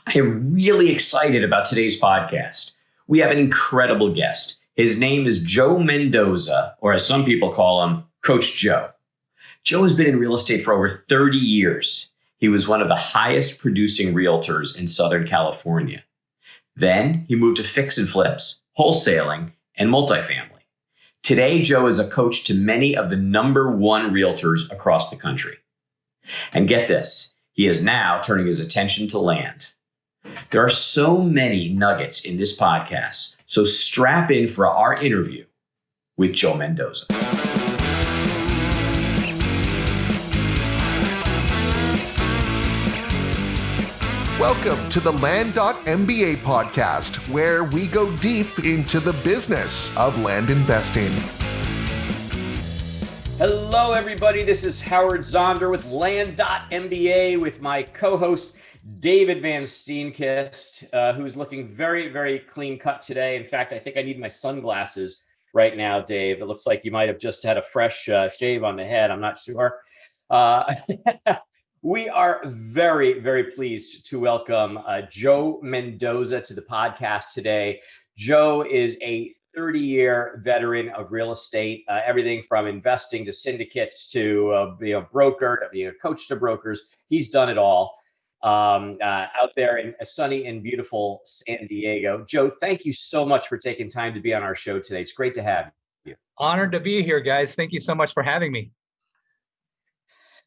I am really excited about today's podcast. We have an incredible guest. His name is Joe Mendoza, or as some people call him, Coach Joe. Joe has been in real estate for over 30 years. He was one of the highest producing realtors in Southern California. Then he moved to fix and flips, wholesaling, and multifamily. Today, Joe is a coach to many of the number one realtors across the country. And get this, he is now turning his attention to land. There are so many nuggets in this podcast, so strap in for our interview with Joe Mendoza. Welcome to the Land.MBA podcast, where we go deep into the business of land investing. Hello, everybody. This is Howard Zonder with Land.MBA with my co-host, David Van Steenkist, who's looking very, very clean cut today. In fact, I think I need my sunglasses right now, Dave. It looks like you might have just had a fresh shave on the head. I'm not sure. We are very, very pleased to welcome Joe Mendoza to the podcast today. Joe is a 30-year veteran of real estate, everything from investing to syndicates to being a broker, to being a coach to brokers. He's done it all out there in sunny and beautiful San Diego. Joe, thank you so much for taking time to be on our show today. It's great to have you. Honored to be here, guys. Thank you so much for having me.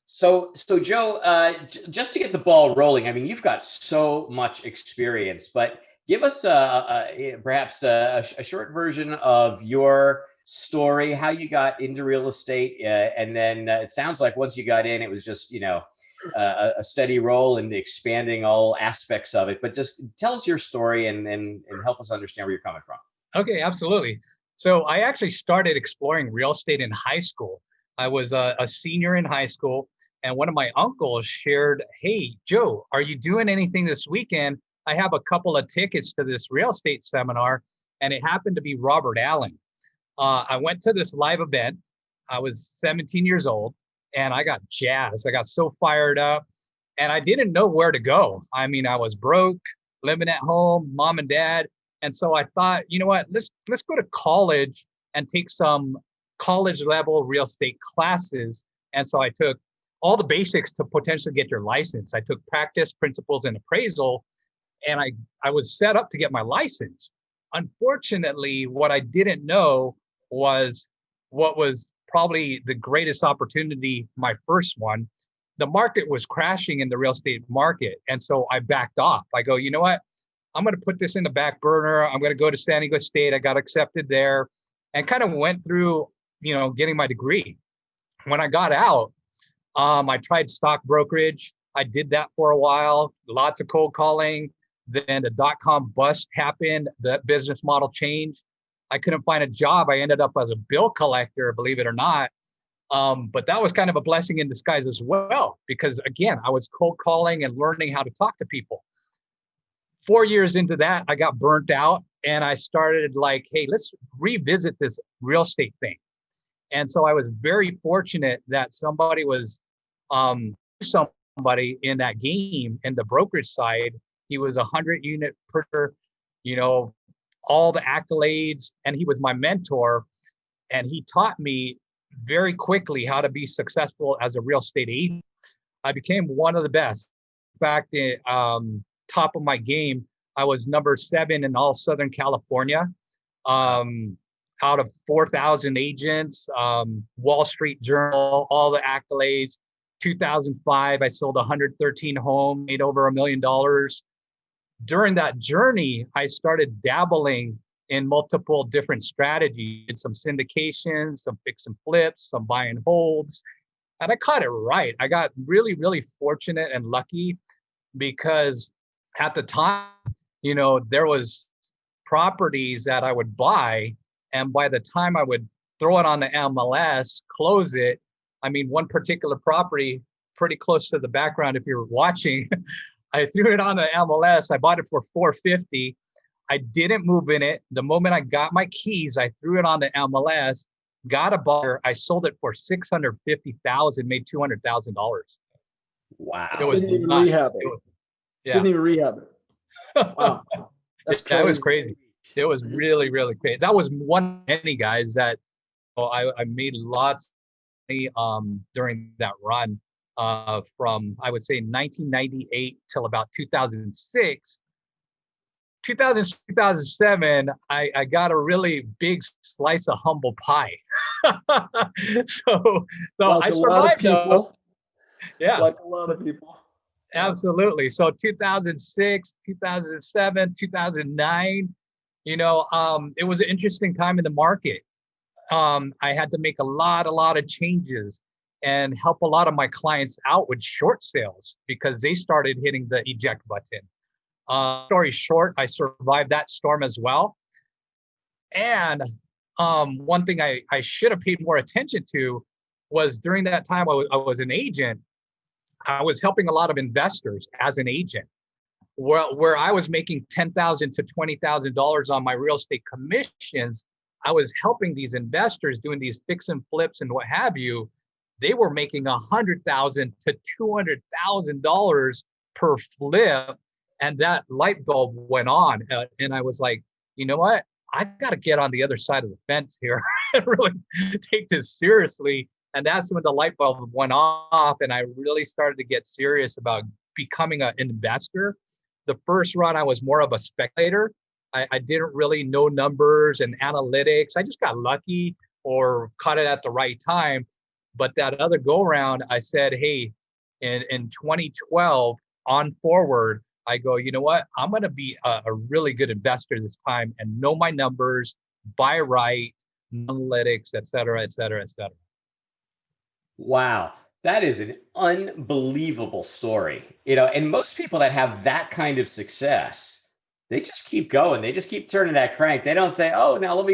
So Joe, just to get the ball rolling, I mean, you've got so much experience, but give us perhaps a short version of your story, how you got into real estate, and then it sounds like once you got in, it was just, a steady roll and expanding all aspects of it. But just tell us your story and help us understand where you're coming from. Okay, absolutely. So I actually started exploring real estate in high school. I was a senior in high school, and one of my uncles shared, "Hey, Joe, are you doing anything this weekend? I have a couple of tickets to this real estate seminar," and it happened to be Robert Allen. I went to this live event. I was 17 years old, and I got jazzed. I got so fired up, and I didn't know where to go. I mean, I was broke, living at home, mom and dad, and so I thought, you know what? Let's go to college and take some college level real estate classes. And so I took all the basics to potentially get your license. I took practice, principles, and appraisal, and I was set up to get my license. Unfortunately, what I didn't know was what was probably the greatest opportunity, my first one. The market was crashing in the real estate market. And so I backed off. I go, you know what? I'm going to put this in the back burner. I'm going to go to San Diego State. I got accepted there and kind of went through, getting my degree. When I got out, I tried stock brokerage. I did that for a while, lots of cold calling. Then the dot-com bust happened, the business model changed. I couldn't find a job. I ended up as a bill collector, believe it or not. But that was kind of a blessing in disguise as well, because again, I was cold calling and learning how to talk to people. 4 years into that, I got burnt out and I started like, hey, let's revisit this real estate thing. And so I was very fortunate that somebody was somebody in that game in the brokerage side. He was 100 unit per, all the accolades, and he was my mentor. And he taught me very quickly how to be successful as a real estate agent. I became one of the best. In fact, top of my game, I was number 7 in all Southern California. Out of 4,000 agents, Wall Street Journal, all the accolades. 2005, I sold 113 homes, made over $1 million. During that journey, I started dabbling in multiple different strategies, some syndications, some fix and flips, some buy and holds. And I caught it right. I got really, really fortunate and lucky because at the time, there was properties that I would buy. And by the time I would throw it on the MLS, close it, I mean, one particular property pretty close to the background, if you're watching, I threw it on the MLS. I bought it for $450. I didn't move in it. The moment I got my keys, I threw it on the MLS, got a buyer. I sold it for $650,000, made $200,000. Wow. Didn't even rehab it. Didn't even rehab it. Wow. That's crazy. That was crazy. It was really, really crazy. That was one of many guys that I made lots of money during that run from, I would say, 1998 till about 2006. 2007, I got a really big slice of humble pie. so Like I a lot of survived though. people. Yeah, Like a lot of people. absolutely. So 2006, 2007, 2009, it was an interesting time in the market. I had to make a lot of changes and help a lot of my clients out with short sales because they started hitting the eject button. Story short, I survived that storm as well. And one thing I should have paid more attention to was during that time I was an agent. I was helping a lot of investors as an agent, where I was making $10,000 to $20,000 on my real estate commissions. I was helping these investors doing these fix and flips and what have you. They were making $100,000 to $200,000 per flip, and that light bulb went on. And I was like, you know what? I got to get on the other side of the fence here and really take this seriously. And that's when the light bulb went off, and I really started to get serious about becoming an investor. The first run, I was more of a spectator. I didn't really know numbers and analytics. I just got lucky or caught it at the right time. But that other go round, I said, hey, in 2012 on forward, I go, you know what? I'm going to be a really good investor this time and know my numbers, buy right, analytics, et cetera, et cetera, et cetera. Wow. That is an unbelievable story. And most people that have that kind of success, they just keep going. They just keep turning that crank. They don't say, oh, now let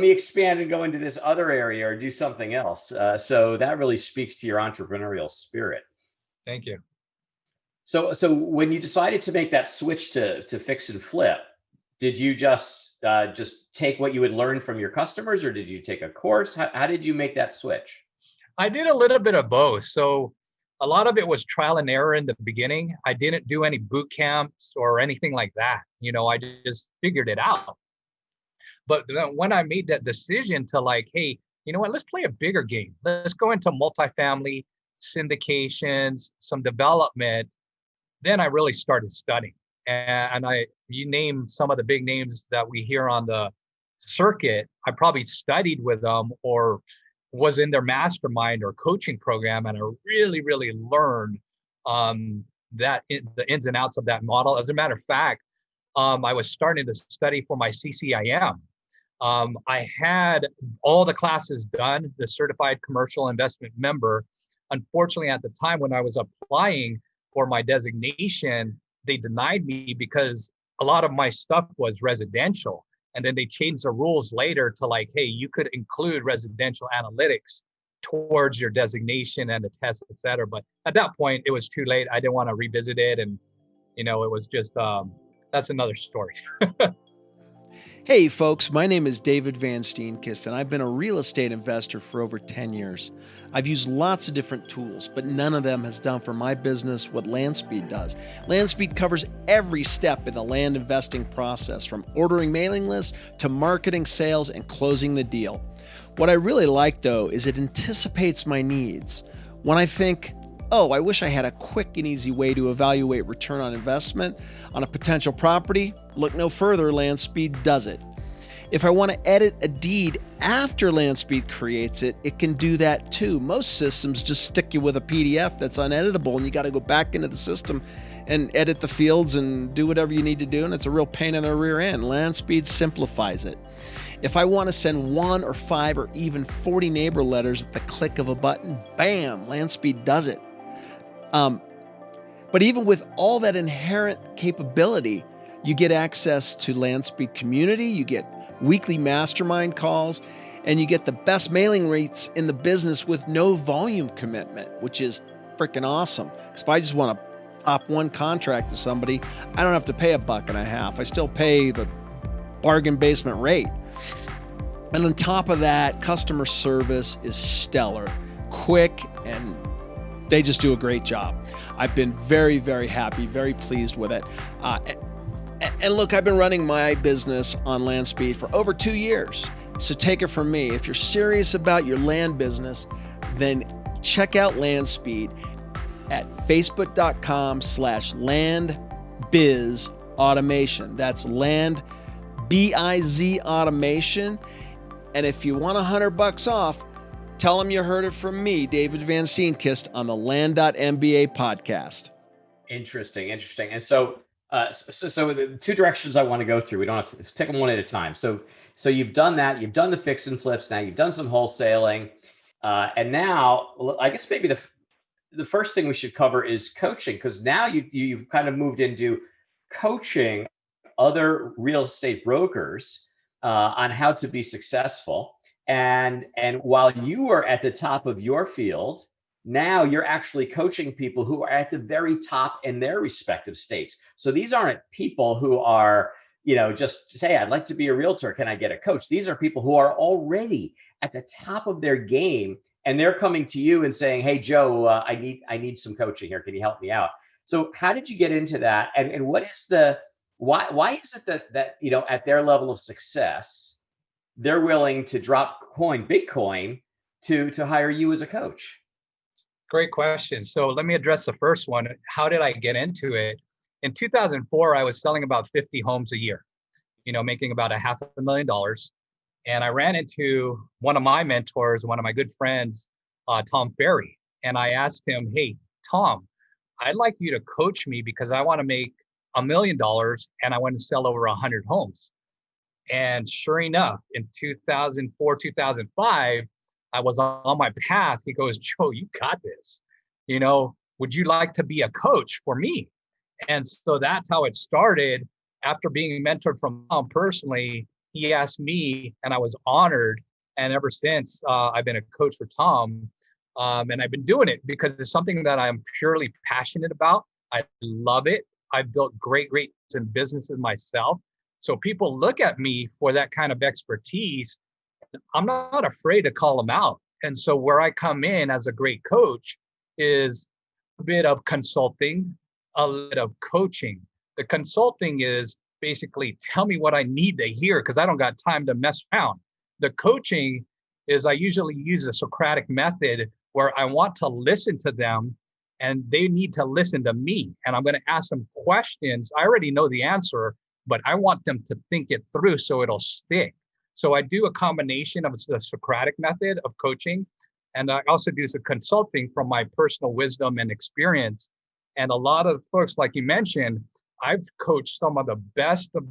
me expand and go into this other area or do something else. So that really speaks to your entrepreneurial spirit. Thank you. So when you decided to make that switch to fix and flip, did you just take what you had learned from your customers, or did you take a course? How did you make that switch? I did a little bit of both. So a lot of it was trial and error in the beginning. I didn't do any boot camps or anything like that. I just figured it out. But then when I made that decision to like, hey, you know what, let's play a bigger game. Let's go into multifamily, syndications, some development. Then I really started studying. And you name some of the big names that we hear on the circuit. I probably studied with them or was in their mastermind or coaching program, and I really, really learned the ins and outs of that model. As a matter of fact, I was starting to study for my CCIM. I had all the classes done, the Certified Commercial Investment Member. Unfortunately, at the time when I was applying for my designation, they denied me because a lot of my stuff was residential. And then they changed the rules later to like, hey, you could include residential analytics towards your designation and the test, et cetera. But at that point, it was too late. I didn't want to revisit it. And, it was just, that's another story. Hey folks, my name is David Van Steenkist, and I've been a real estate investor for over 10 years. I've used lots of different tools, but none of them has done for my business what LandSpeed does. LandSpeed covers every step in the land investing process, from ordering mailing lists to marketing, sales, and closing the deal. What I really like, though, is it anticipates my needs. When I think, oh, I wish I had a quick and easy way to evaluate return on investment on a potential property, look no further, LandSpeed does it. If I want to edit a deed after LandSpeed creates it, it can do that too. Most systems just stick you with a PDF that's uneditable, and you got to go back into the system and edit the fields and do whatever you need to do, and it's a real pain in the rear end. LandSpeed simplifies it. If I want to send 1 or 5 or even 40 neighbor letters at the click of a button, bam, LandSpeed does it. But even with all that inherent capability, you get access to LandSpeed Community, you get weekly mastermind calls, and you get the best mailing rates in the business with no volume commitment, which is freaking awesome. Because if I just want to pop one contract to somebody, I don't have to pay $1.50. I still pay the bargain basement rate. And on top of that, customer service is stellar, quick, and they just do a great job. I've been very, very happy, very pleased with it. And look, I've been running my business on LandSpeed for over 2 years. So take it from me. If you're serious about your land business, then check out LandSpeed at facebook.com/landbizautomation. That's land, B-I-Z automation. And if you want $100 off, tell them you heard it from me, David Van Steenkist, on the Land.MBA podcast. Interesting. And so the two directions I want to go through. We don't have to take them one at a time. So you've done that. You've done the fix and flips. Now you've done some wholesaling, and now I guess maybe the first thing we should cover is coaching, because now you've kind of moved into coaching other real estate brokers on how to be successful. And while you were at the top of your field, now you're actually coaching people who are at the very top in their respective states. So these aren't people who are, just say, I'd like to be a realtor. Can I get a coach? These are people who are already at the top of their game, and they're coming to you and saying, hey, Joe, I need some coaching here. Can you help me out? So how did you get into that? And what is why is it that at their level of success, they're willing to drop Bitcoin to hire you as a coach? Great question. So let me address the first one. How did I get into it? In 2004, I was selling about 50 homes a year, making about $500,000. And I ran into one of my mentors, one of my good friends, Tom Ferry. And I asked him, hey, Tom, I'd like you to coach me because I want to make $1 million and I want to sell over 100 homes. And sure enough, in 2004, 2005, I was on my path. He goes, Joe, you got this. Would you like to be a coach for me? And so that's how it started. After being mentored from Tom personally, he asked me, and I was honored. And ever since, I've been a coach for Tom. And I've been doing it because it's something that I'm purely passionate about. I love it. I've built great in businesses myself. So people look at me for that kind of expertise. I'm not afraid to call them out. And so where I come in as a great coach is a bit of consulting, a bit of coaching. The consulting is basically tell me what I need to hear because I don't got time to mess around. The coaching is I usually use a Socratic method where I want to listen to them and they need to listen to me. And I'm going to ask them questions. I already know the answer, but I want them to think it through so it'll stick. So I do a combination of the Socratic method of coaching, and I also do some consulting from my personal wisdom and experience. And a lot of folks, like you mentioned, I've coached some of the best of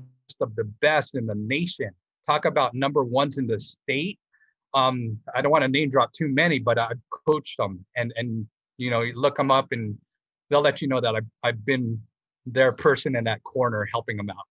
the best in the nation. Talk about number ones in the state. I don't want to name drop too many, but I've coached them, and you look them up, and they'll let you know that I've been their person in that corner helping them out.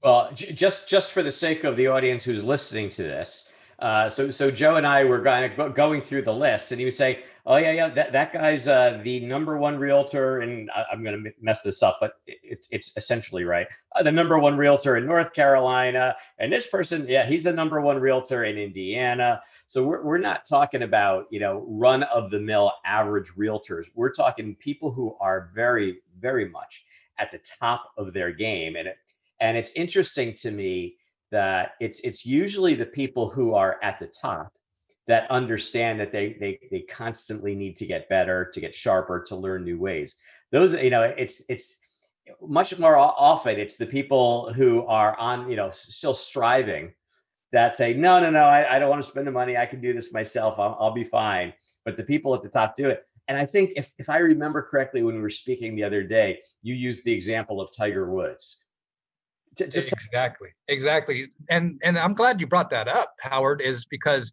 Well, just for the sake of the audience who's listening to this, so Joe and I were going through the list, and he would say, "Oh yeah, that guy's the number one realtor," and I'm going to mess this up, but it's essentially right. The number one realtor in North Carolina, and this person, yeah, he's the number one realtor in Indiana. So we're not talking about run of the mill average realtors. We're talking people who are very, very much at the top of their game, and it's interesting to me that it's usually the people who are at the top that understand that they constantly need to get better, to get sharper, to learn new ways. Those, it's much more often it's the people who are on, still striving that say, no, I don't want to spend the money. I can do this myself. I'll be fine. But the people at the top do it. And I think if I remember correctly, when we were speaking the other day, you used the example of Tiger Woods. Exactly. And I'm glad you brought that up, Howard, is because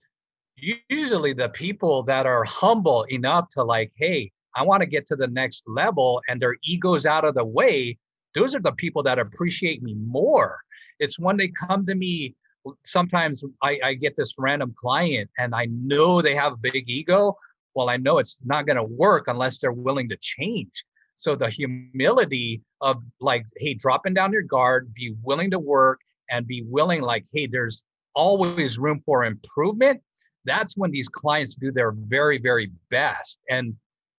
usually the people that are humble enough to like, hey, I want to get to the next level and their ego's out of the way, those are the people that appreciate me more. It's when they come to me, sometimes I get this random client and I know they have a big ego. Well, I know it's not going to work unless they're willing to change. So the humility of like, hey, dropping down your guard, be willing to work and be willing like, hey, there's always room for improvement. That's when these clients do their very, very best. And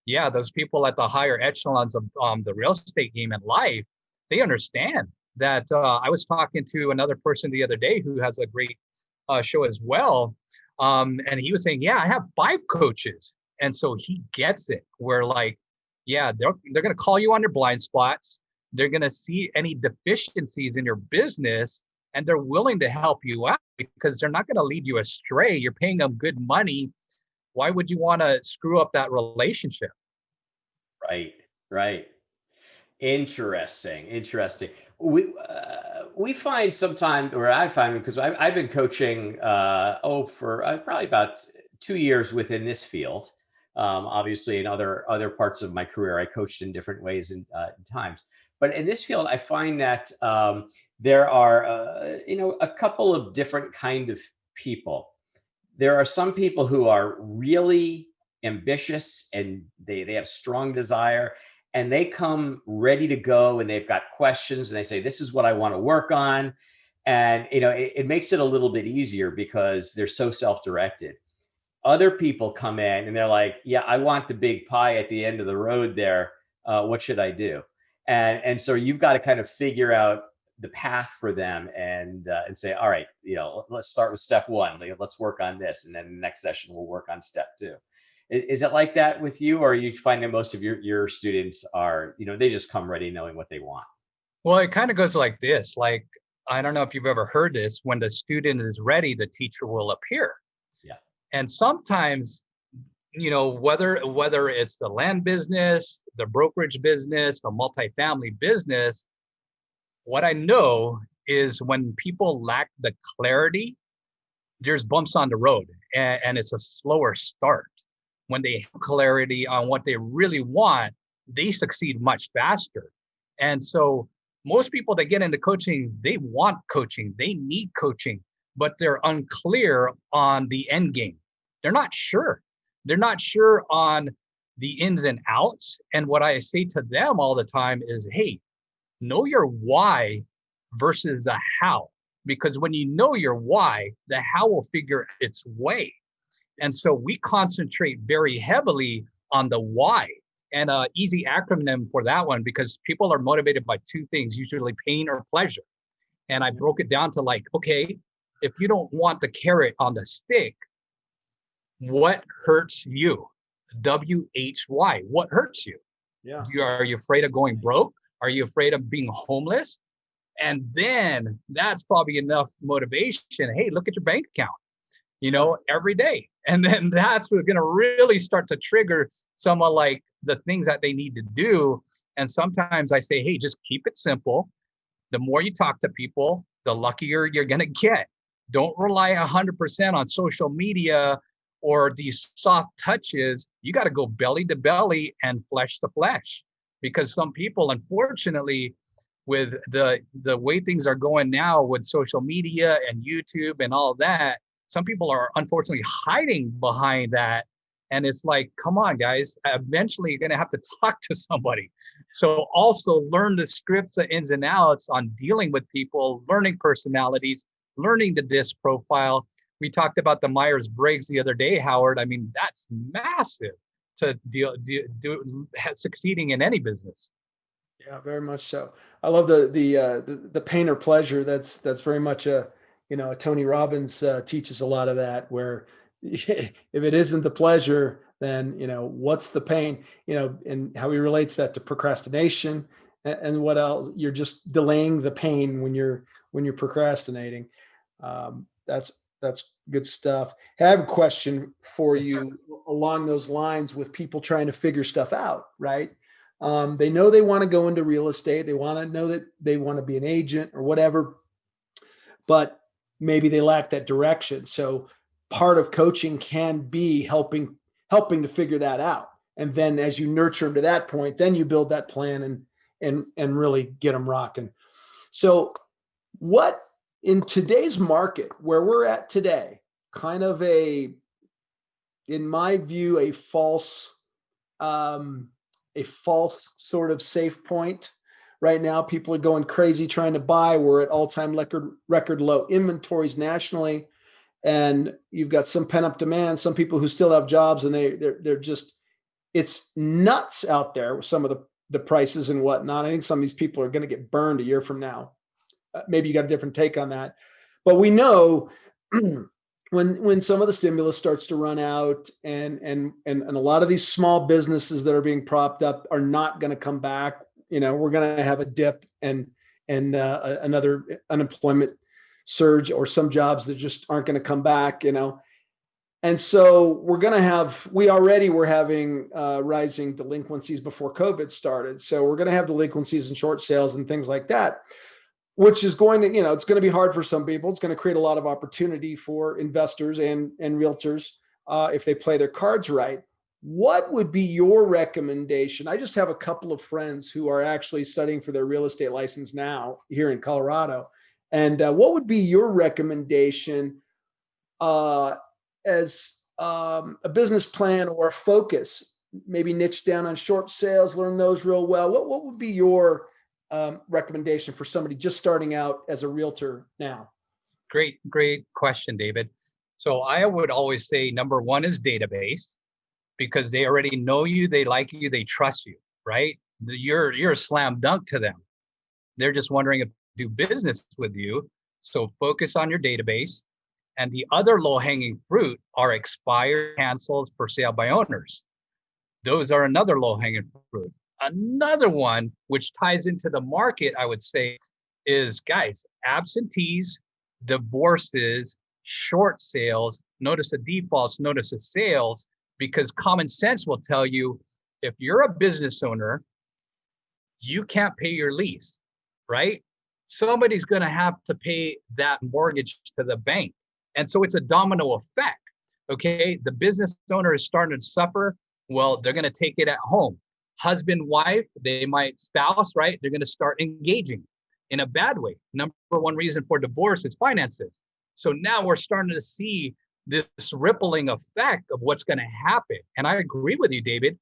yeah, those people at the higher echelons of the real estate game in life, they understand. that I was talking to another person the other day who has a great show as well. And he was saying, yeah, I have 5 coaches. And so he gets it where like, yeah, they're going to call you on your blind spots. They're going to see any deficiencies in your business, and they're willing to help you out because they're not going to lead you astray. You're paying them good money. Why would you want to screw up that relationship? Right, right. Interesting. We find sometimes, or I find, because I've been coaching for probably about 2 years within this field. Obviously, in other parts of my career, I coached in different ways and times. But in this field, I find that there are a couple of different kind of people. There are some people who are really ambitious and they have strong desire, and they come ready to go, and they've got questions, and they say, this is what I want to work on. And it makes it a little bit easier because they're so self-directed. Other people come in and they're like, yeah, I want the big pie at the end of the road there. What should I do? And so you've got to kind of figure out the path for them, and say, all right, let's start with step one. Let's work on this, and then the next session we'll work on step two. Is it like that with you, or you find that most of your students are, they just come ready knowing what they want? Well, it kind of goes like this. Like, I don't know if you've ever heard this, when the student is ready, the teacher will appear. Yeah. And sometimes, whether it's the land business, the brokerage business, the multifamily business, what I know is when people lack the clarity, there's bumps on the road, and it's a slower start. When they have clarity on what they really want, they succeed much faster. And so most people that get into coaching, they want coaching, they need coaching, but they're unclear on the end game. They're not sure. They're not sure on the ins and outs. And what I say to them all the time is, hey, know your why versus the how. Because when you know your why, the how will figure its way. And so we concentrate very heavily on the why. And an easy acronym for that one, because people are motivated by 2 things, usually pain or pleasure. And I broke it down to like, okay, if you don't want the carrot on the stick, what hurts you? WHY, what hurts you? Yeah. Are you afraid of going broke? Are you afraid of being homeless? And then that's probably enough motivation. Hey, look at your bank account, every day. And then that's what's going to really start to trigger someone like the things that they need to do. And sometimes I say, hey, just keep it simple. The more you talk to people, the luckier you're going to get. Don't rely 100% on social media or these soft touches. You got to go belly to belly and flesh to flesh, because some people, unfortunately, with the way things are going now with social media and YouTube and all that, some people are unfortunately hiding behind that. And it's like, come on, guys, eventually you're going to have to talk to somebody. So also learn the scripts, the ins and outs on dealing with people, learning personalities, learning the DISC profile. We talked about the Myers-Briggs the other day, Howard. I mean, that's massive to succeeding in any business. Yeah, very much so. I love the pain or pleasure. That's very much Tony Robbins teaches a lot of that, where if it isn't the pleasure, then what's the pain, and how he relates that to procrastination and what else. You're just delaying the pain when you're procrastinating. That's good stuff. I have a question for you along those lines with people trying to figure stuff out, right? They know they want to go into real estate. They want to know that they want to be an agent or whatever, but maybe they lack that direction. So part of coaching can be helping to figure that out. And then as you nurture them to that point, then you build that plan and really get them rocking. So what in today's market where we're at today, kind of in my view, a false sort of safe point. Right now, people are going crazy trying to buy. We're at all-time record low inventories nationally, and you've got some pent-up demand. Some people who still have jobs, and they're just, it's nuts out there with some of the prices and whatnot. I think some of these people are going to get burned a year from now. maybe you got a different take on that. But we know when some of the stimulus starts to run out and a lot of these small businesses that are being propped up are not going to come back, we're going to have a dip and another unemployment surge, or some jobs that just aren't going to come back, And so we already were having rising delinquencies before COVID started. So we're going to have delinquencies and short sales and things like that, which is going to, it's going to be hard for some people. It's going to create a lot of opportunity for investors and realtors if they play their cards right. What would be your recommendation? I just have a couple of friends who are actually studying for their real estate license now here in Colorado. And what would be your recommendation as a business plan or a focus? Maybe niche down on short sales, learn those real well. What would be your recommendation for somebody just starting out as a realtor now? Great question, David. So I would always say number one is database, because they already know you, they like you, they trust you, right? You're a slam dunk to them. They're just wondering if they do business with you. So focus on your database. And the other low-hanging fruit are expired, cancels, for sale by owners. Those are another low-hanging fruit. Another one, which ties into the market, I would say, is, guys, absentees, divorces, short sales, notice of defaults, notice of sales, because common sense will tell you if you're a business owner, you can't pay your lease, right? Somebody's going to have to pay that mortgage to the bank. And so it's a domino effect. Okay. The business owner is starting to suffer. Well, they're going to take it at home. Husband, wife, spouse, right? They're going to start engaging in a bad way. Number one reason for divorce is finances. So now we're starting to see this rippling effect of what's going to happen. And I agree with you, David.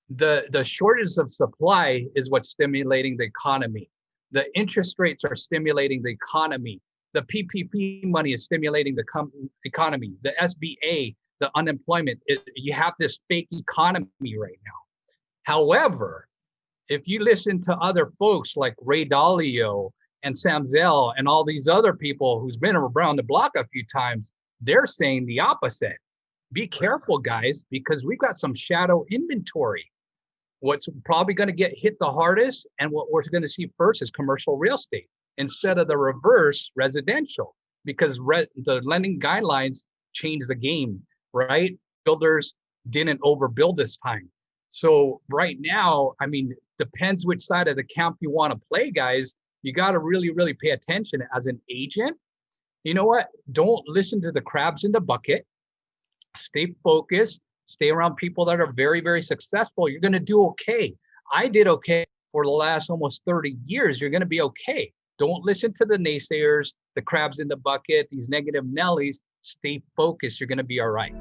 The shortage of supply is what's stimulating the economy. The interest rates are stimulating the economy. The PPP money is stimulating the economy. The SBA, the unemployment, you have this fake economy right now. However, if you listen to other folks like Ray Dalio and Sam Zell and all these other people who's been around the block a few times, they're saying the opposite. Be careful, guys, because we've got some shadow inventory. What's probably going to get hit the hardest and what we're going to see first is commercial real estate instead of the reverse, residential, because the lending guidelines changed the game, right? Builders didn't overbuild this time. So right now, depends which side of the camp you want to play, guys. You got to really, really pay attention as an agent. You know what? Don't listen to the crabs in the bucket. Stay focused. Stay around people that are very, very successful. You're going to do okay. I did okay for the last almost 30 years. You're going to be okay. Don't listen to the naysayers, the crabs in the bucket, these negative Nellies. Stay focused. You're going to be all right.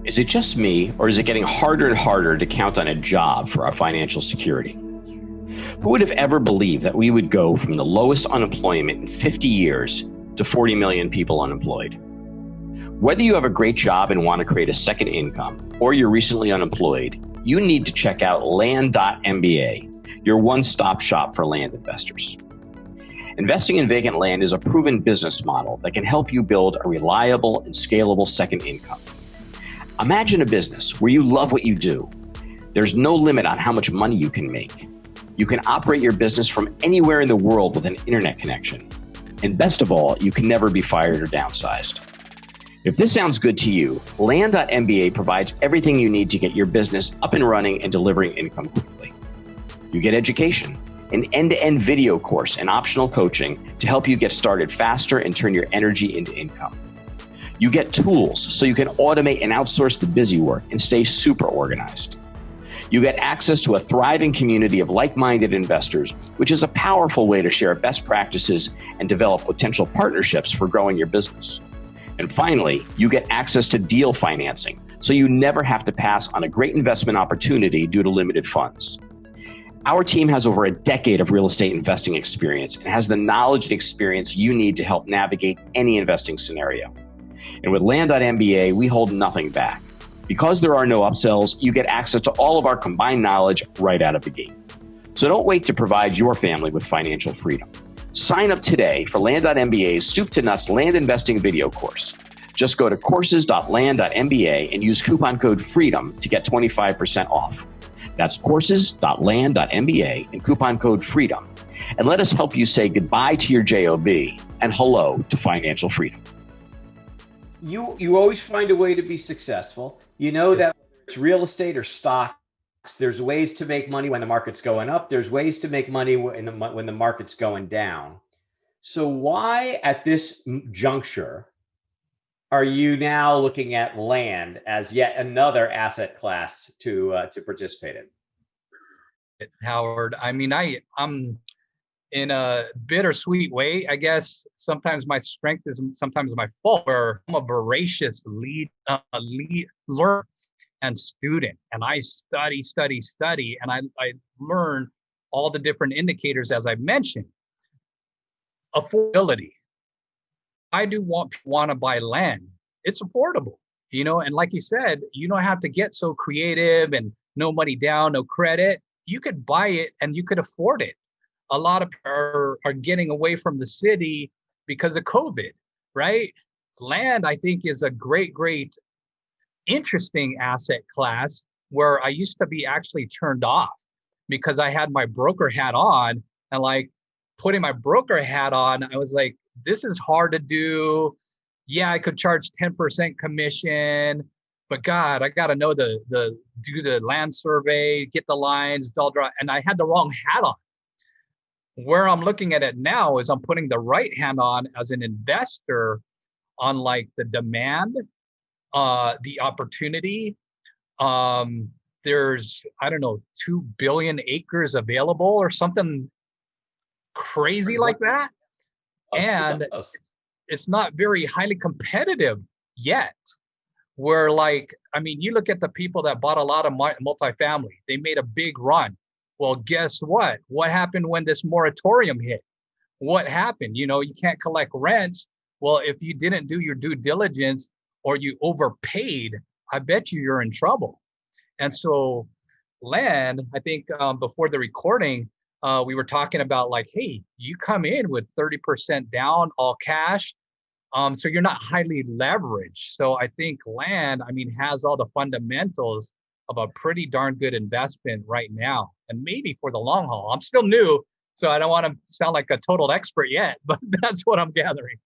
Is it just me, or is it getting harder and harder to count on a job for our financial security? Who would have ever believed that we would go from the lowest unemployment in 50 years to 40 million people unemployed? Whether you have a great job and want to create a second income, or you're recently unemployed, you need to check out land.mba, your one-stop shop for land investors. Investing in vacant land is a proven business model that can help you build a reliable and scalable second income. Imagine a business where you love what you do. There's no limit on how much money you can make. You can operate your business from anywhere in the world with an internet connection. And best of all, you can never be fired or downsized. If this sounds good to you, land.mba provides everything you need to get your business up and running and delivering income quickly. You get education, an end-to-end video course and optional coaching to help you get started faster and turn your energy into income. You get tools so you can automate and outsource the busy work and stay super organized. You get access to a thriving community of like-minded investors, which is a powerful way to share best practices and develop potential partnerships for growing your business. And finally, you get access to deal financing, so you never have to pass on a great investment opportunity due to limited funds. Our team has over a decade of real estate investing experience and has the knowledge and experience you need to help navigate any investing scenario. And with land.mba, we hold nothing back. Because there are no upsells, you get access to all of our combined knowledge right out of the gate. So don't wait to provide your family with financial freedom. Sign up today for Land.MBA's Soup to Nuts Land Investing video course. Just go to courses.land.mba and use coupon code FREEDOM to get 25% off. That's courses.land.mba and coupon code FREEDOM. And let us help you say goodbye to your JOB and hello to financial freedom. You always find a way to be successful. You know that whether it's real estate or stocks, there's ways to make money when the market's going up. There's ways to make money when the market's going down. So why at this juncture are you now looking at land as yet another asset class to participate in? Howard, I mean, I'm in a bittersweet way, I guess. Sometimes my strength is sometimes my fault. Where I'm a voracious learner and student, and I study, and I learn all the different indicators as I mentioned. Affordability. I do want to buy land. It's affordable, and like you said, you don't have to get so creative and no money down, no credit. You could buy it and you could afford it. A lot of people are getting away from the city because of COVID, right? Land, I think, is a great, interesting asset class where I used to be actually turned off because I had my broker hat on, and like putting my broker hat on, I was like, this is hard to do. Yeah, I could charge 10% commission, but God, I got to know do the land survey, get the lines, draw, and I had the wrong hat on. Where I'm looking at it now is I'm putting the right hand on as an investor on like the demand, the opportunity. There's, I don't know, 2 billion acres available or something crazy like that. And it's not very highly competitive yet. Where like, I mean, you look at the people that bought a lot of multifamily, they made a big run. Well, guess what? What happened when this moratorium hit? What happened? You can't collect rents. Well, if you didn't do your due diligence or you overpaid, I bet you're in trouble. And so land, I think before the recording, we were talking about like, hey, you come in with 30% down, all cash. So you're not highly leveraged. So I think land, I mean, has all the fundamentals of a pretty darn good investment right now, and maybe for the long haul. I'm still new, so I don't want to sound like a total expert yet, but that's what I'm gathering.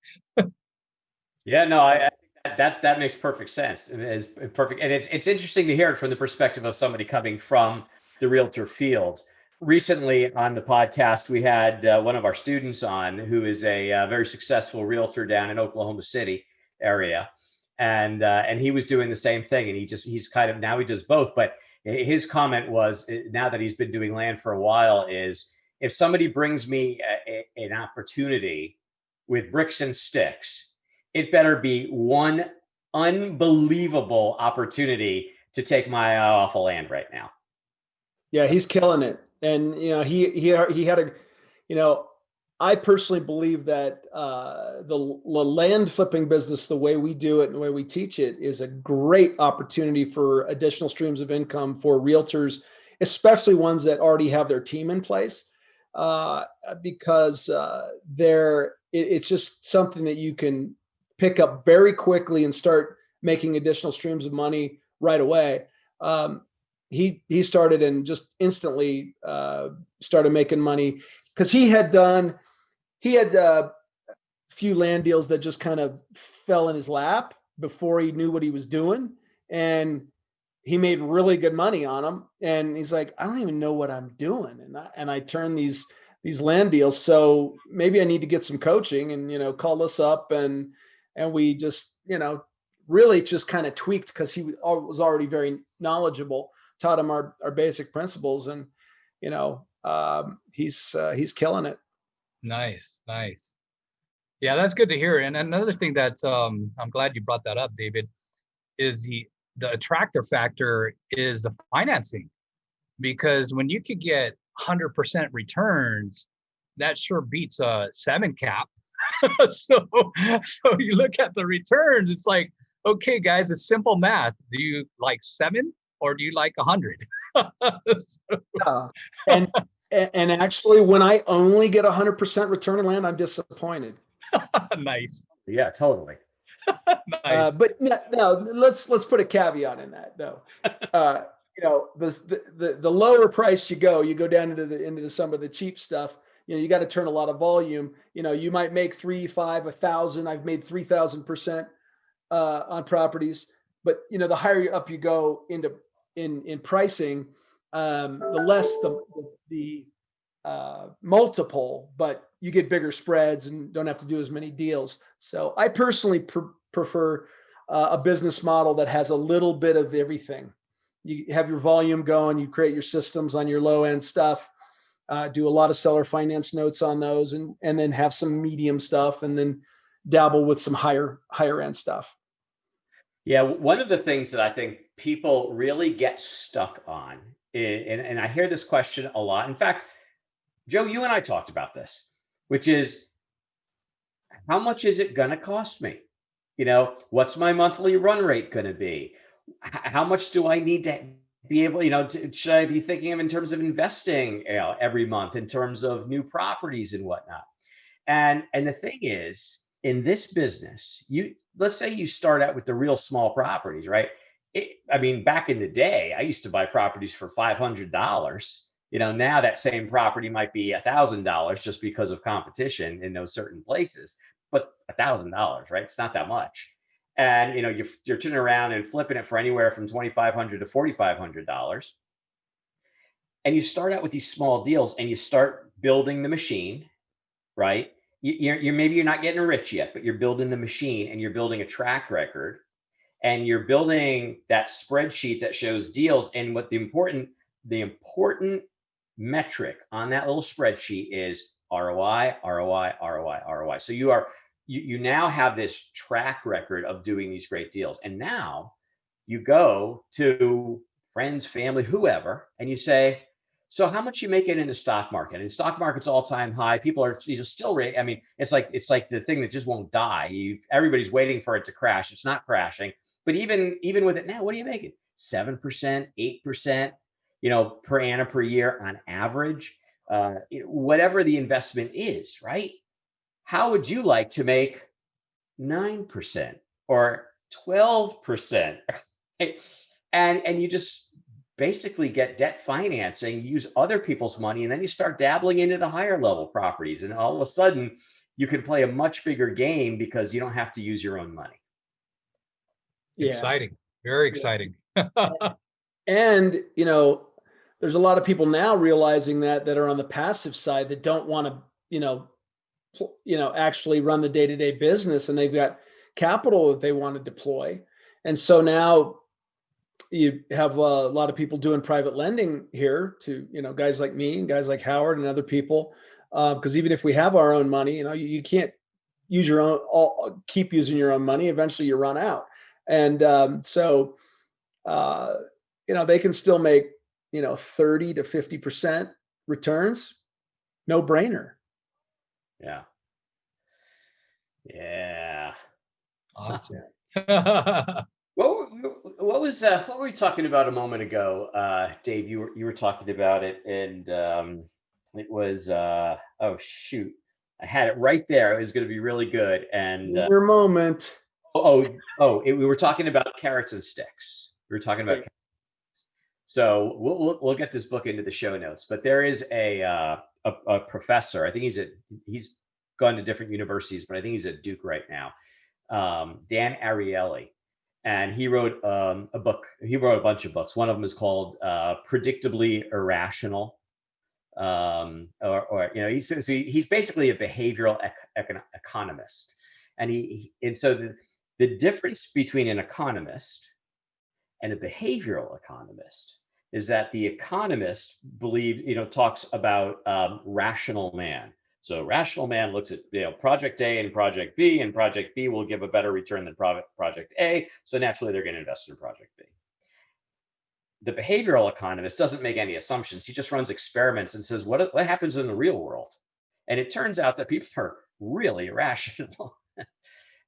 Yeah, no, I that makes perfect sense. It is perfect, and it's interesting to hear it from the perspective of somebody coming from the realtor field. Recently on the podcast, we had one of our students on who is a very successful realtor down in Oklahoma City area. And he was doing the same thing, and he's kind of, now he does both. But his comment was, now that he's been doing land for a while, is if somebody brings me an opportunity with bricks and sticks, it better be one unbelievable opportunity to take my eye off of land right now. Yeah, he's killing it. And he had a, I personally believe that the land flipping business, the way we do it and the way we teach it, is a great opportunity for additional streams of income for realtors, especially ones that already have their team in place, because it's just something that you can pick up very quickly and start making additional streams of money right away. He started and just instantly started making money because he had a few land deals that just kind of fell in his lap before he knew what he was doing. And he made really good money on them. And he's like, I don't even know what I'm doing. And I turn these land deals. So maybe I need to get some coaching and, call us up. And we just, really just kind of tweaked because he was already very knowledgeable, taught him our basic principles. And, he's killing it. Nice. Yeah, that's good to hear. And another thing that I'm glad you brought that up, David, is the attractor factor is the financing. Because when you could get 100% returns, that sure beats a 7 cap. so you look at the returns, it's like, okay, guys, it's simple math. Do you like 7 or do you like 100? And And actually, when I only get 100% return on land, I'm disappointed. Nice. Yeah, totally. Nice. But now let's put a caveat in that though. The lower price you go down into some of the cheap stuff. You got to turn a lot of volume. You might make 3, 5, 1,000. I've made 3,000% on properties. But the higher up you go in pricing, the less the multiple, but you get bigger spreads and don't have to do as many deals. So I personally prefer a business model that has a little bit of everything. You have your volume going, you create your systems on your low end stuff, do a lot of seller finance notes on those, and then have some medium stuff, and then dabble with some higher end stuff. Yeah, one of the things that I think people really get stuck on, and I hear this question a lot. In fact, Joe, you and I talked about this, which is, how much is it going to cost me? What's my monthly run rate going to be? How much do I need to be able, should I be thinking of in terms of investing, every month in terms of new properties and whatnot? And the thing is, in this business, let's say you start out with the real small properties, right? Back in the day, I used to buy properties for $500. Now that same property might be $1,000 just because of competition in those certain places. But $1,000, right? It's not that much. And you're turning around and flipping it for anywhere from $2,500 to $4,500. And you start out with these small deals and you start building the machine, right? You're not getting rich yet, but you're building the machine and you're building a track record, and you're building that spreadsheet that shows deals. And what the important metric on that little spreadsheet is ROI, ROI, ROI, ROI. So you now have this track record of doing these great deals. And now you go to friends, family, whoever, and you say, so how much you making in the stock market? And stock market's all-time high. People are still rate. It's like the thing that just won't die. Everybody's waiting for it to crash. It's not crashing. But even with it now, what are you making? 7%, 8%, per annum per year on average. Whatever the investment is, right? How would you like to make 9% or 12%? And you just basically get debt financing, use other people's money, and then you start dabbling into the higher level properties. And all of a sudden, you can play a much bigger game because you don't have to use your own money. Yeah. Exciting. Very exciting. And, there's a lot of people now realizing that are on the passive side that don't want to, actually run the day-to-day business, and they've got capital that they want to deploy. And so now you have a lot of people doing private lending here to, guys like me and guys like Howard and other people. Because even if we have our own money, you can't use your own, keep using your own money. Eventually you run out. And they can still make, 30 to 50% returns. No brainer. Yeah. Yeah. Awesome. What were we talking about a moment ago, Dave? You were talking about it, and it was oh shoot, I had it right there. It was going to be really good. And your moment. We were talking about carrots and sticks. We were talking about. Okay. So we'll get this book into the show notes. But there is a professor. I think he's gone to different universities, but I think he's at Duke right now. Dan Ariely. And he wrote a book. He wrote a bunch of books. One of them is called Predictably Irrational. He's basically a behavioral economist. And so the difference between an economist and a behavioral economist is that the economist talks about rational man. So rational man looks at project A and project B, and project B will give a better return than project A. So naturally, they're going to invest in project B. The behavioral economist doesn't make any assumptions. He just runs experiments and says, what happens in the real world? And it turns out that people are really irrational.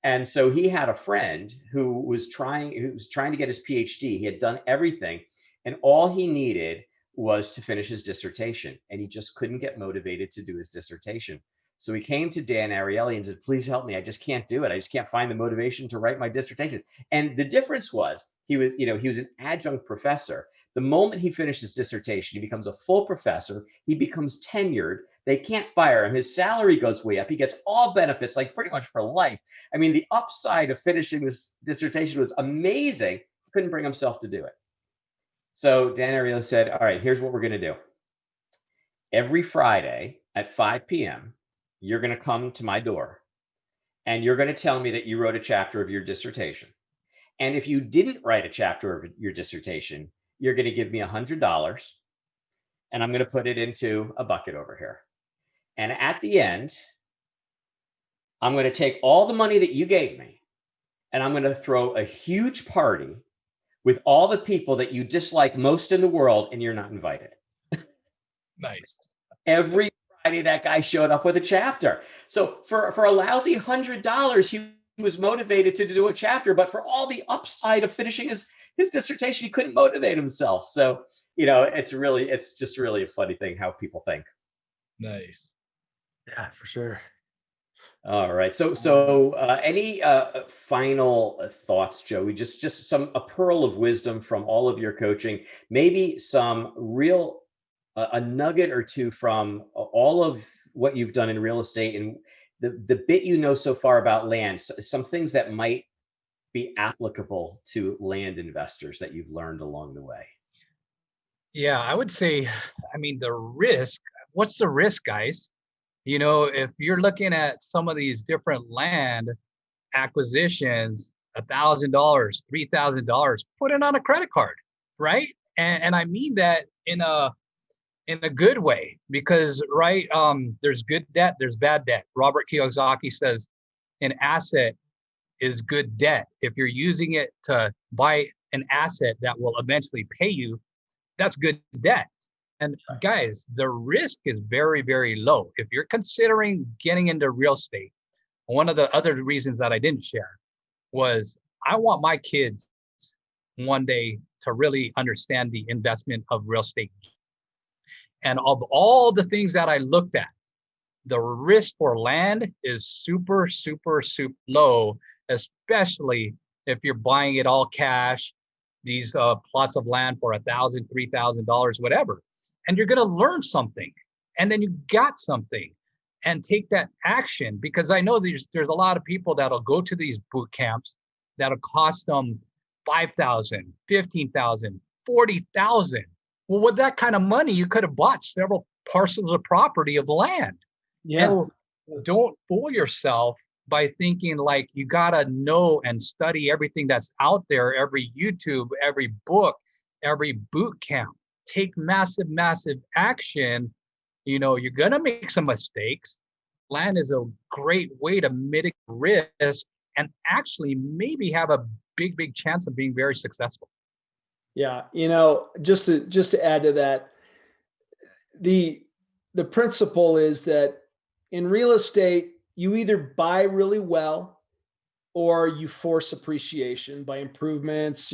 And so he had a friend who was trying to get his PhD. He had done everything, and all he needed was to finish his dissertation, and he just couldn't get motivated to do his dissertation. So he came to Dan Ariely and said, please help me. I just can't do it. I just can't find the motivation to write my dissertation. And the difference was he was an adjunct professor. The moment he finished his dissertation, he becomes a full professor. He becomes tenured. They can't fire him. His salary goes way up. He gets all benefits, like pretty much for life. I mean, the upside of finishing this dissertation was amazing. He couldn't bring himself to do it. So Dan Ariely said, all right, here's what we're going to do. Every Friday at 5 p.m., you're going to come to my door and you're going to tell me that you wrote a chapter of your dissertation. And if you didn't write a chapter of your dissertation, you're going to give me $100 and I'm going to put it into a bucket over here. And at the end, I'm going to take all the money that you gave me and I'm going to throw a huge party with all the people that you dislike most in the world, and you're not invited. Nice. Every Friday, that guy showed up with a chapter. So for a lousy $100, he was motivated to do a chapter, but for all the upside of finishing his dissertation, he couldn't motivate himself. So, it's just really a funny thing how people think. Nice. Yeah, for sure. All right. So any final thoughts, Joey? Just a pearl of wisdom from all of your coaching, maybe some real a nugget or two from all of what you've done in real estate and the bit so far about land, some things that might be applicable to land investors that you've learned along the way. Yeah, I would say, the risk, what's the risk, guys? If you're looking at some of these different land acquisitions, $1,000, $3,000, put it on a credit card, right? And I mean that in a good way, because there's good debt, there's bad debt. Robert Kiyosaki says an asset is good debt. If you're using it to buy an asset that will eventually pay you, that's good debt. And guys, the risk is very, very low. If you're considering getting into real estate, one of the other reasons that I didn't share was I want my kids one day to really understand the investment of real estate. And of all the things that I looked at, the risk for land is super, super, super low, especially if you're buying it all cash, these plots of land for $1,000, $3,000, whatever. And you're going to learn something. And then you got something and take that action, because I know there's a lot of people that'll go to these boot camps that'll cost them $5,000, $15,000, $40,000. Well, with that kind of money, you could have bought several parcels of property of land. Yeah. So don't fool yourself by thinking like you got to know and study everything that's out there, every YouTube, every book, every boot camp. Take massive, massive action. You're going to make some mistakes. Land is a great way to mitigate risk and actually maybe have a big, big chance of being very successful. Yeah. Just to add to that, the principle is that in real estate, you either buy really well or you force appreciation by improvements,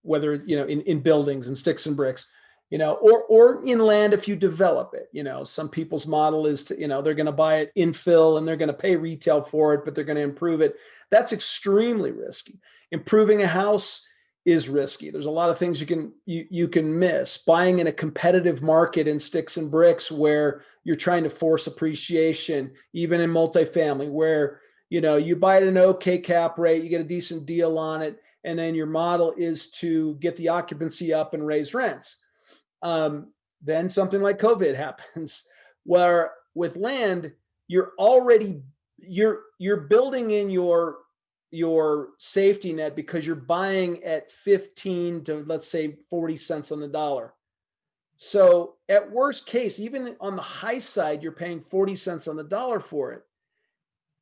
whether, in buildings and sticks and bricks, or in land if you develop it. Some people's model is to, they're going to buy it infill and they're going to pay retail for it, but they're going to improve it. That's extremely risky. Improving a house is risky. There's a lot of things you can miss. Buying in a competitive market in sticks and bricks where you're trying to force appreciation, even in multifamily, where you buy at an okay cap rate, you get a decent deal on it, and then your model is to get the occupancy up and raise rents. Then something like COVID happens, where with land, you're building in your safety net because you're buying at 15 to, let's say, 40 cents on the dollar. So at worst case, even on the high side, you're paying 40 cents on the dollar for it.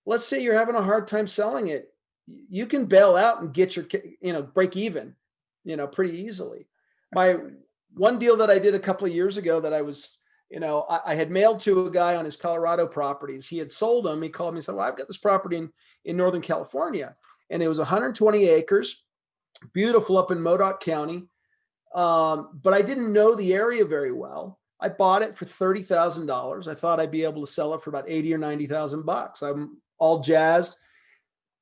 Let's say you're having a hard time selling it. You can bail out and get your, break even, pretty easily. My one deal that I did a couple of years ago that I was, I had mailed to a guy on his Colorado properties. He had sold them. He called me and said, well, I've got this property in Northern California. And it was 120 acres, beautiful up in Modoc County. But I didn't know the area very well. I bought it for $30,000. I thought I'd be able to sell it for about 80 or 90,000 bucks. I'm all jazzed.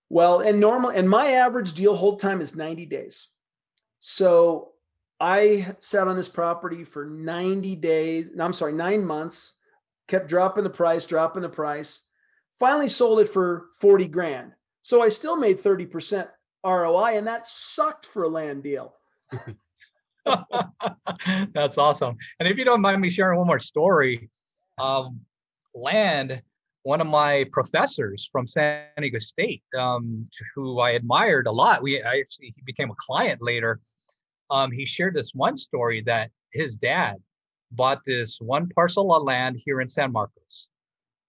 Well, and my average deal hold time is 90 days. So I sat on this property for 90 days. No, I'm sorry, 9 months, kept dropping the price, finally sold it for 40 grand. So I still made 30% ROI, and that sucked for a land deal. That's awesome. And if you don't mind me sharing one more story, land, one of my professors from San Diego State, who I admired a lot, he became a client later. He shared this one story that his dad bought this one parcel of land here in San Marcos.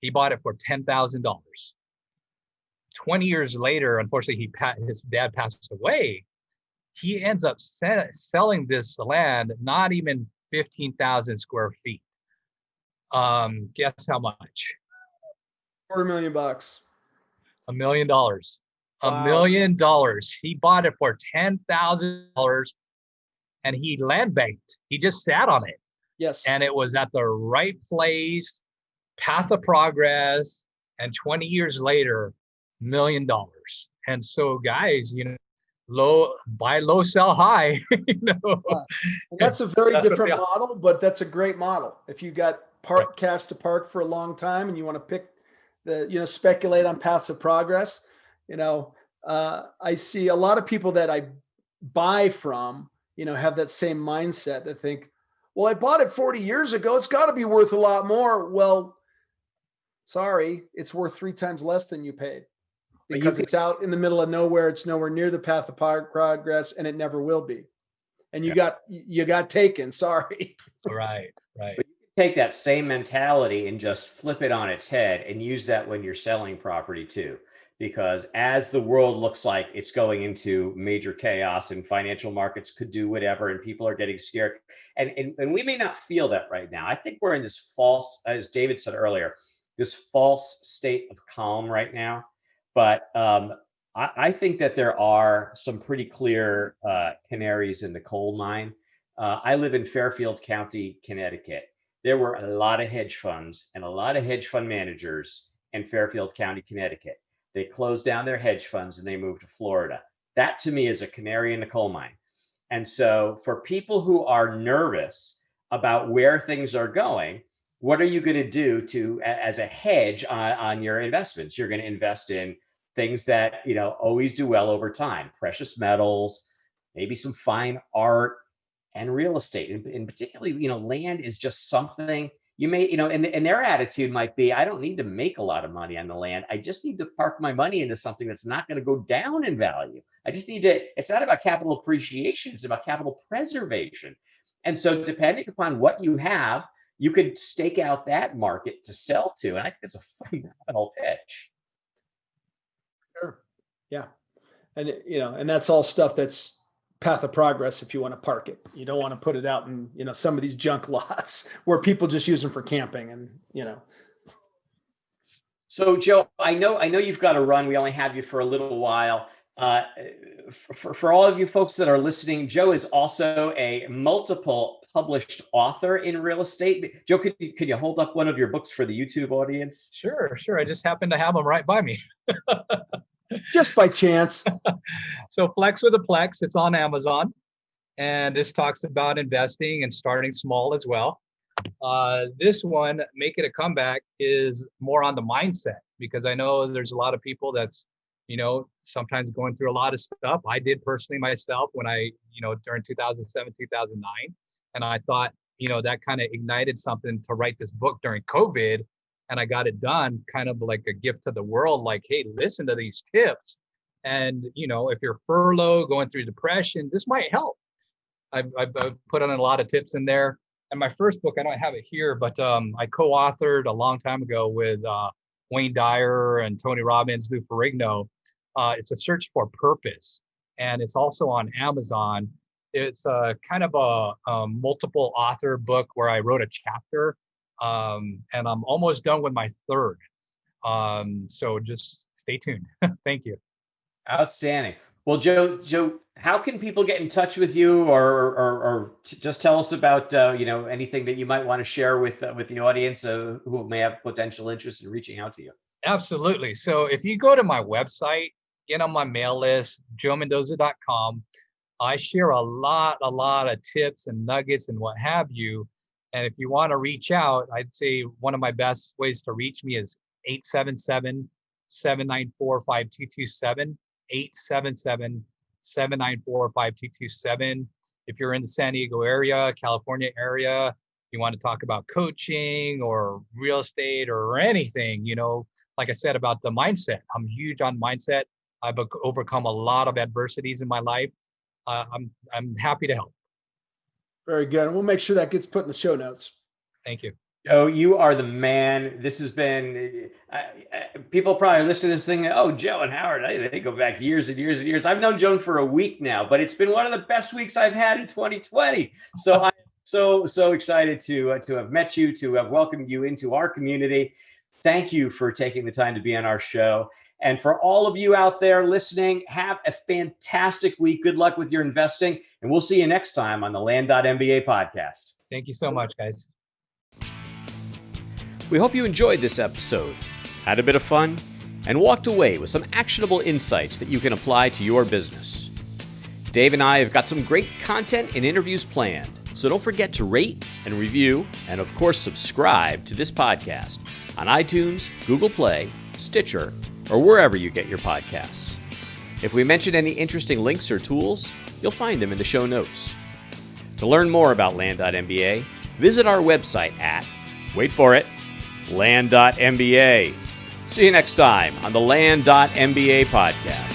He bought it for $10,000. 20 years later, unfortunately, his dad passed away. He ends up selling this land, not even 15,000 square feet. Guess how much? $250,000. $1 million. Wow. $1 million. He bought it for $10,000 and he land banked. He just sat on it. Yes. And it was at the right place, path of progress. And 20 years later, $1 million. And so guys, buy low, sell high. And that's a very different model, but that's a great model. If you got cash to park for a long time and you want to pick speculate on paths of progress, I see a lot of people that I buy from, have that same mindset that think, well, I bought it 40 years ago. It's got to be worth a lot more. Well, sorry, it's worth 3 times less than you paid. Because it's out in the middle of nowhere. It's nowhere near the path of progress, and it never will be. And you got taken. Sorry. Right. But you can take that same mentality and just flip it on its head and use that when you're selling property too. Because as the world looks like it's going into major chaos and financial markets could do whatever, and people are getting scared, and we may not feel that right now. I think we're in this false, as David said earlier, this false state of calm right now. But I think that there are some pretty clear canaries in the coal mine. I live in Fairfield County, Connecticut. There were a lot of hedge funds and a lot of hedge fund managers in Fairfield County, Connecticut. They closed down their hedge funds and they moved to Florida. That to me is a canary in the coal mine. And so for people who are nervous about where things are going, what are you going to do as a hedge on your investments? You're going to invest in things that always do well over time: precious metals, maybe some fine art, and real estate. And particularly, land is just something you may, and their attitude might be, I don't need to make a lot of money on the land. I just need to park my money into something that's not going to go down in value. I just need to. It's not about capital appreciation; it's about capital preservation. And so, depending upon what you have, you could stake out that market to sell to. And I think it's a phenomenal pitch. Sure. Yeah. And, and that's all stuff that's path of progress if you want to park it. You don't want to put it out in, some of these junk lots where people just use them for camping and. So, Joe, I know you've got to run. We only have you for a little while. For all of you folks that are listening, Joe is also a multiple published author in real estate. Joe, could you hold up one of your books for the YouTube audience? Sure. I just happen to have them right by me. Just by chance. So Flex with a Plex, it's on Amazon. And this talks about investing and starting small as well. This one, Make It a Comeback, is more on the mindset, because I know there's a lot of people that's, sometimes going through a lot of stuff. I did personally myself when I, during 2007, 2009. And I thought, that kind of ignited something to write this book during COVID. And I got it done kind of like a gift to the world, like, hey, listen to these tips. And, if you're furloughed, going through depression, this might help. I've put on a lot of tips in there. And my first book, I don't have it here, but I co-authored a long time ago with Wayne Dyer and Tony Robbins, Lou Ferrigno. It's A Search for Purpose, and it's also on Amazon. It's kind of a multiple author book where I wrote a chapter, and I'm almost done with my third. So just stay tuned. Thank you. Outstanding. Well, Joe, how can people get in touch with you, or just tell us about anything that you might want to share with the audience who may have potential interest in reaching out to you? Absolutely. So if you go to my website, get on my mail list, joemendoza.com, I share a lot of tips and nuggets and what have you. And if you want to reach out, I'd say one of my best ways to reach me is 877-794-5227, 877-794-5227. If you're in the San Diego area, California area, you want to talk about coaching or real estate or anything, like I said about the mindset, I'm huge on mindset. I've overcome a lot of adversities in my life. I'm happy to help. Very good. And we'll make sure that gets put in the show notes. Thank you. Joe, you are the man. This has been, people probably listen to this thing, oh, Joe and Howard, they go back years and years and years. I've known Joe for a week now, but it's been one of the best weeks I've had in 2020. So I'm so excited to have met you, to have welcomed you into our community. Thank you for taking the time to be on our show. And for all of you out there listening, have a fantastic week. Good luck with your investing. And we'll see you next time on the Land.MBA podcast. Thank you so much, guys. We hope you enjoyed this episode, had a bit of fun, and walked away with some actionable insights that you can apply to your business. Dave and I have got some great content and interviews planned, so don't forget to rate and review, and of course subscribe to this podcast on iTunes, Google Play, Stitcher, or wherever you get your podcasts. If we mention any interesting links or tools, you'll find them in the show notes. To learn more about Land.MBA, visit our website at, wait for it, Land.MBA. See you next time on the Land.MBA podcast.